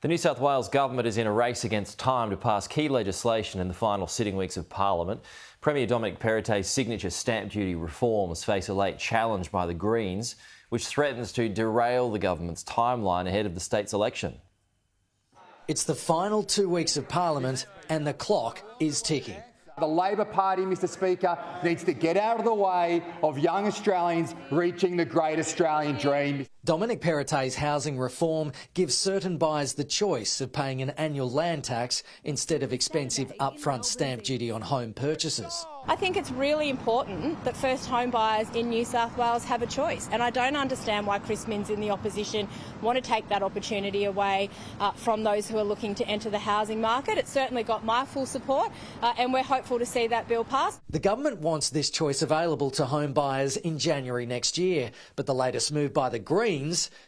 The New South Wales government is in a race against time to pass key legislation in the final sitting weeks of Parliament. Premier Dominic Perrottet's signature stamp duty reforms face a late challenge by the Greens, which threatens to derail the government's timeline ahead of the state's election. It's the final 2 weeks of Parliament and the clock is ticking. The Labor Party, Mr Speaker, needs to get out of the way of young Australians reaching the great Australian dream. Dominic Perrottet's housing reform gives certain buyers the choice of paying an annual land tax instead of expensive upfront stamp duty on home purchases. I think it's really important that first home buyers in New South Wales have a choice, and I don't understand why Chris Minns in the opposition want to take that opportunity away from those who are looking to enter the housing market. It's certainly got my full support and we're hopeful to see that bill passed. The government wants this choice available to home buyers in January next year, but the latest move by the Greens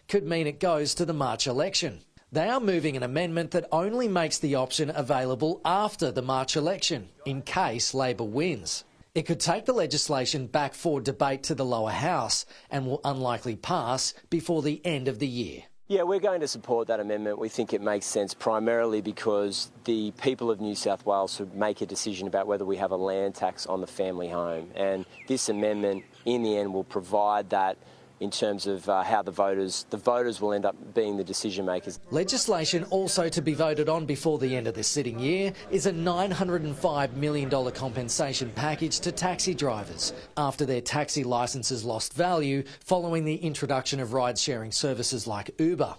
could mean it goes to the March election. They are moving an amendment that only makes the option available after the March election, in case Labor wins. It could take the legislation back for debate to the lower house and will unlikely pass before the end of the year. Yeah, we're going to support that amendment. We think it makes sense primarily because the people of New South Wales should make a decision about whether we have a land tax on the family home. And this amendment, in the end, will provide that in terms of how the voters will end up being the decision makers. Legislation also to be voted on before the end of this sitting year is a $905 million compensation package to taxi drivers after their taxi licences lost value following the introduction of ride-sharing services like Uber.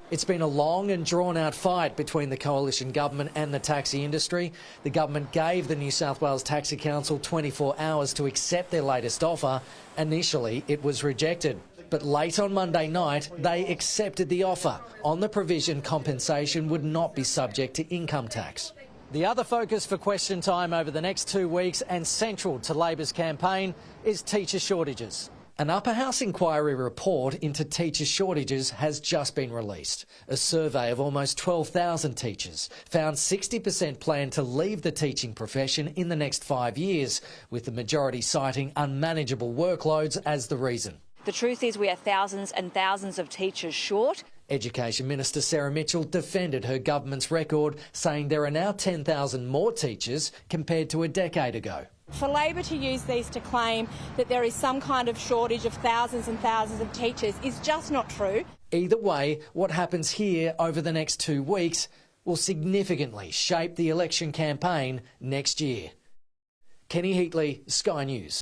It's been a long and drawn-out fight between the coalition government and the taxi industry. The government gave the New South Wales Taxi Council 24 hours to accept their latest offer. Initially, it was rejected. But late on Monday night, they accepted the offer on the provision compensation would not be subject to income tax. The other focus for Question Time over the next 2 weeks and central to Labor's campaign is teacher shortages. An upper house inquiry report into teacher shortages has just been released. A survey of almost 12,000 teachers found 60% plan to leave the teaching profession in the next 5 years, with the majority citing unmanageable workloads as the reason. The truth is we are thousands and thousands of teachers short. Education Minister Sarah Mitchell defended her government's record, saying there are now 10,000 more teachers compared to a decade ago. For Labor to use these to claim that there is some kind of shortage of thousands and thousands of teachers is just not true. Either way, what happens here over the next 2 weeks will significantly shape the election campaign next year. Kenny Heatley, Sky News.